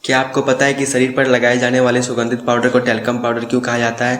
क्या आपको पता है कि शरीर पर लगाए जाने वाले सुगंधित पाउडर को टैल्कम पाउडर क्यों कहा जाता है?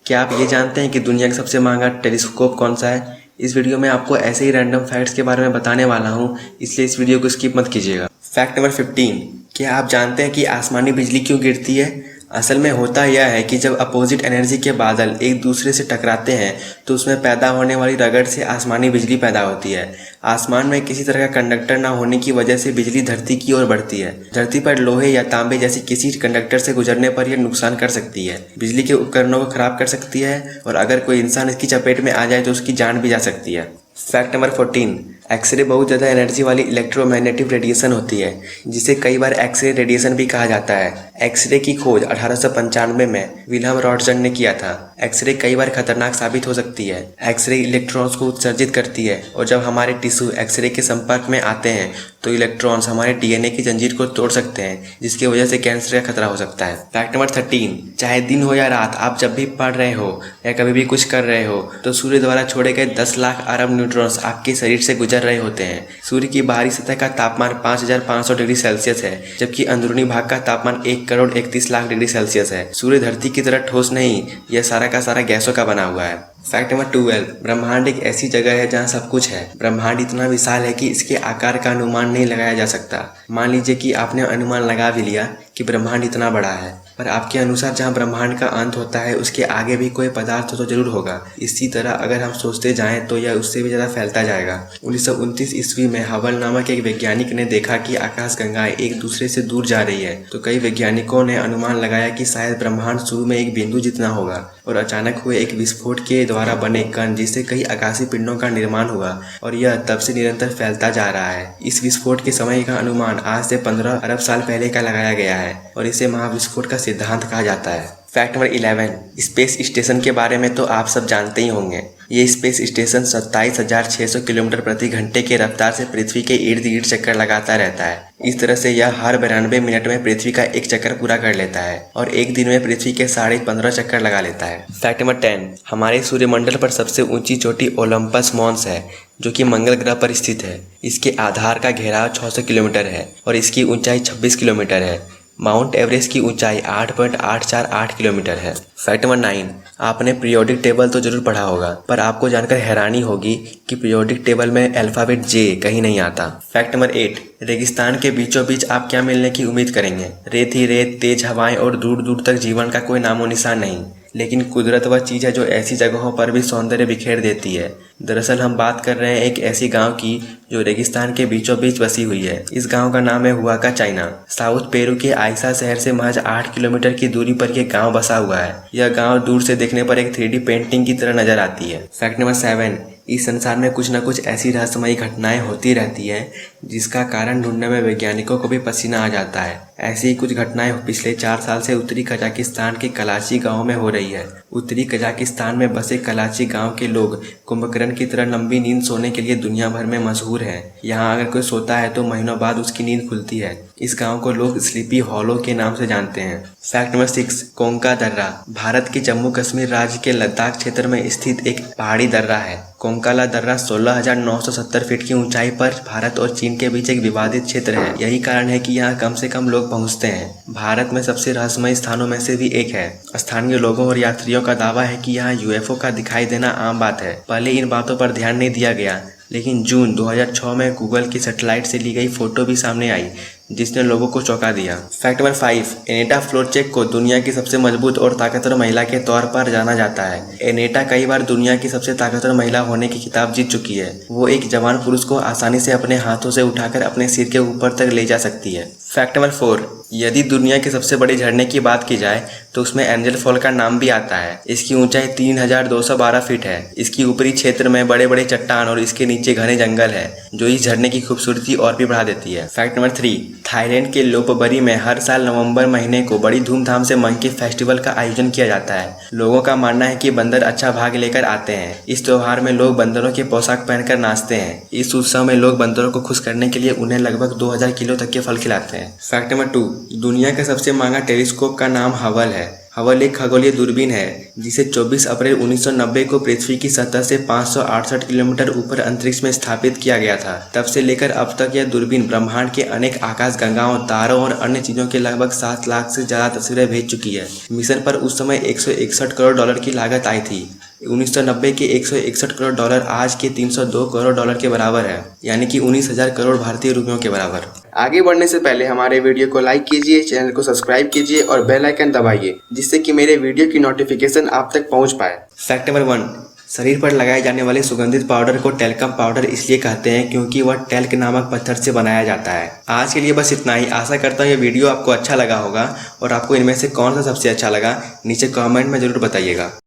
क्या आप ये जानते हैं कि दुनिया का सबसे महंगा टेलीस्कोप कौन सा है? इस वीडियो में आपको ऐसे ही रैंडम फैक्ट्स के बारे में बताने वाला हूँ, इसलिए इस वीडियो को स्किप मत कीजिएगा। फैक्ट नंबर 15, क्या आप जानते हैं कि आसमानी बिजली क्यों गिरती है? असल में होता यह है कि जब अपोजिट एनर्जी के बादल एक दूसरे से टकराते हैं तो उसमें पैदा होने वाली रगड़ से आसमानी बिजली पैदा होती है। आसमान में किसी तरह का कंडक्टर न होने की वजह से बिजली धरती की ओर बढ़ती है। धरती पर लोहे या तांबे जैसे किसी कंडक्टर से गुजरने पर यह नुकसान कर सकती है, बिजली के उपकरणों को खराब कर सकती है और अगर कोई इंसान इसकी चपेट में आ जाए तो उसकी जान भी जा सकती है। फैक्ट नंबर 14, एक्सरे बहुत ज़्यादा एनर्जी वाली इलेक्ट्रोमैग्नेटिक रेडिएशन होती है, जिसे कई बार एक्सरे रेडिएशन भी कहा जाता है। एक्सरे की खोज 1895 में विल्हम रॉन्टगन ने किया था। एक्सरे कई बार खतरनाक साबित हो सकती है। एक्सरे इलेक्ट्रॉन्स को उत्सर्जित करती है और जब हमारे टिश्यू एक्सरे के संपर्क में आते हैं तो इलेक्ट्रॉन्स हमारे डीएनए की जंजीर को तोड़ सकते हैं, जिसकी वजह से कैंसर का खतरा हो सकता है। फैक्ट नंबर 13, चाहे दिन हो या रात, आप जब भी पढ़ रहे हो या कभी भी कुछ कर रहे हो तो सूर्य द्वारा छोड़े गए 10 लाख अरब न्यूट्रॉन्स आपके शरीर से गुजर रहे होते हैं। सूर्य की बाहरी सतह का तापमान 5500 डिग्री सेल्सियस है, जबकि अंदरूनी भाग का तापमान 1,31,00,000 डिग्री सेल्सियस है। सूर्य धरती की तरह ठोस नहीं, यह सारा का सारा गैसों का बना हुआ है। फैक्ट नंबर 12, ब्रह्मांड एक ऐसी जगह है जहाँ सब कुछ है। ब्रह्मांड इतना विशाल है कि इसके आकार का अनुमान नहीं लगाया जा सकता। मान लीजिए कि आपने अनुमान लगा भी लिया कि ब्रह्मांड इतना बड़ा है, पर आपके अनुसार जहाँ ब्रह्मांड का अंत होता है उसके आगे भी कोई पदार्थ तो जरूर होगा। इसी तरह अगर हम सोचते जाएं तो यह उससे भी ज़्यादा फैलता जाएगा। 1929 ईस्वी में हबल नामक एक वैज्ञानिक ने देखा कि आकाशगंगाएं एक दूसरे से दूर जा रही है, तो कई वैज्ञानिकों ने अनुमान लगाया कि शायद ब्रह्मांड शुरू में एक बिंदु जितना होगा और अचानक हुए एक विस्फोट के द्वारा बने कण जिससे कई आकाशीय पिंडों का निर्माण हुआ और यह तब से निरंतर फैलता जा रहा है। इस विस्फोट के समय का अनुमान आज से 15 अरब साल पहले का लगाया गया है और इसे महाविस्फोट का सिद्धांत कहा जाता है। फैक्ट नंबर 11, स्पेस स्टेशन के बारे में तो आप सब जानते ही होंगे। ये स्पेस स्टेशन 27,600 किलोमीटर प्रति घंटे के रफ्तार से पृथ्वी के इर्द गिर्द चक्कर लगाता रहता है। इस तरह से यह हर 92 मिनट में पृथ्वी का एक चक्कर पूरा कर लेता है और एक दिन में पृथ्वी के 15.5 चक्कर लगा लेता है। फैक्ट नंबर 10, हमारे सूर्यमंडल पर सबसे ऊंची चोटी ओलंपस मॉन्स है, जो कि मंगल ग्रह पर स्थित है। इसके आधार का घेराव 600 किलोमीटर है और इसकी ऊंचाई 26 किलोमीटर है। माउंट एवरेस्ट की ऊंचाई 8.848 किलोमीटर है। फैक्ट नंबर 9, आपने पीरियोडिक टेबल तो जरूर पढ़ा होगा, पर आपको जानकर हैरानी होगी कि पीरियोडिक टेबल में अल्फाबेट जे कहीं नहीं आता। फैक्ट नंबर 8, रेगिस्तान के बीचों बीच आप क्या मिलने की उम्मीद करेंगे? रेत ही रेत, तेज हवाएं और दूर दूर तक जीवन का कोई नामो निशान नहीं। लेकिन कुदरत वह चीज़ है जो ऐसी जगहों पर भी सौंदर्य बिखेर देती है। दरअसल हम बात कर रहे हैं एक ऐसी गांव की जो रेगिस्तान के बीचों बीच बसी हुई है। इस गांव का नाम है हुआका चाइना। साउथ पेरू के आइसा शहर से महज 8 किलोमीटर की दूरी पर यह गांव बसा हुआ है। यह गांव दूर से देखने पर एक 3D पेंटिंग की तरह नजर आती है। फैक्ट नंबर 7, इस संसार में कुछ न कुछ ऐसी रहस्यमयी घटनाएं होती रहती हैं जिसका कारण ढूंढने में वैज्ञानिकों को भी पसीना आ जाता है। ऐसी ही कुछ घटनाएं पिछले 4 साल से उत्तरी कजाकिस्तान के कलाची गांव में हो रही है। उत्तरी कजाकिस्तान में बसे कलाची गांव के लोग कुंभकर्ण की तरह लंबी नींद सोने के लिए दुनिया भर में मशहूर हैं। यहाँ अगर कोई सोता है तो महीनों बाद उसकी नींद खुलती है। इस गांव को लोग स्लीपी हॉलो के नाम से जानते हैं। फैक्ट नंबर 6, कोंका दर्रा भारत के जम्मू कश्मीर राज्य के लद्दाख क्षेत्र में स्थित एक पहाड़ी दर्रा है। कोंकाला दर्रा 16,970 फीट की ऊंचाई पर भारत और चीन के बीच एक विवादित क्षेत्र है। यही कारण है कि यहाँ कम से कम लोग पहुँचते हैं। भारत में सबसे रहस्यमय स्थानों में से भी एक है। स्थानीय लोगों और यात्रियों का दावा है कि यहाँ यूएफओ का दिखाई देना आम बात है। पहले इन बातों पर ध्यान नहीं दिया गया, लेकिन जून 2006 में गूगल की सैटेलाइट से ली गई फोटो भी सामने आई जिसने लोगों को चौंका दिया। फैक्ट नंबर 5, एनेटा फ्लोरचेक को दुनिया की सबसे मजबूत और ताकतवर महिला के तौर पर जाना जाता है। एनेटा कई बार दुनिया की सबसे ताकतवर महिला होने की खिताब जीत चुकी है। वो एक जवान पुरुष को आसानी से अपने हाथों से उठाकर अपने सिर के ऊपर तक ले जा सकती है। फैक्ट नंबर 4, यदि दुनिया के सबसे बड़े झरने की बात की जाए तो उसमें एंजल फॉल का नाम भी आता है। इसकी ऊंचाई 3,212 फीट है। इसकी ऊपरी क्षेत्र में बड़े बड़े चट्टान और इसके नीचे घने जंगल है, जो इस झरने की खूबसूरती और भी बढ़ा देती है। फैक्ट नंबर 3, थाईलैंड के लोपबरी में हर साल नवंबर महीने को बड़ी धूमधाम से मंकी फेस्टिवल का आयोजन किया जाता है। लोगों का मानना है कि बंदर अच्छा भाग लेकर आते हैं। इस त्योहार में लोग बंदरों के पोशाक पहनकर नाचते हैं। इस उत्सव में लोग बंदरों को खुश करने के लिए उन्हें लगभग 2000 किलो तक के फल खिलाते हैं। फैक्ट नंबर 2, दुनिया का सबसे महंगा टेलीस्कोप का नाम हबल है। हबल एक खगोलीय दूरबीन है जिसे 24 अप्रैल 1990 को पृथ्वी की सतह से 568 किलोमीटर ऊपर अंतरिक्ष में स्थापित किया गया था। तब से लेकर अब तक यह दूरबीन ब्रह्मांड के अनेक आकाशगंगाओं, तारों और अन्य चीजों के लगभग 7 लाख से ज्यादा तस्वीरें भेज चुकी है। मिशन पर उस समय 161 करोड़ डॉलर की लागत आई थी। 1990 के 161 करोड़ डॉलर आज के 302 करोड़ डॉलर के बराबर है, यानी कि 19,000 करोड़ भारतीय रुपयों के बराबर। आगे बढ़ने से पहले हमारे वीडियो को लाइक कीजिए, चैनल को सब्सक्राइब कीजिए और बेल आइकन दबाइए, जिससे कि मेरे वीडियो की नोटिफिकेशन आप तक पहुंच पाए। फैक्ट नंबर 1, शरीर पर लगाए जाने वाले सुगंधित पाउडर को टैल्कम पाउडर इसलिए कहते हैं क्योंकि वह टैल्क नामक पत्थर से बनाया जाता है। आज के लिए बस इतना ही। आशा करता हूँ ये वीडियो आपको अच्छा लगा होगा और आपको इनमें से कौन सा सबसे अच्छा लगा नीचे कमेंट में जरूर बताइएगा।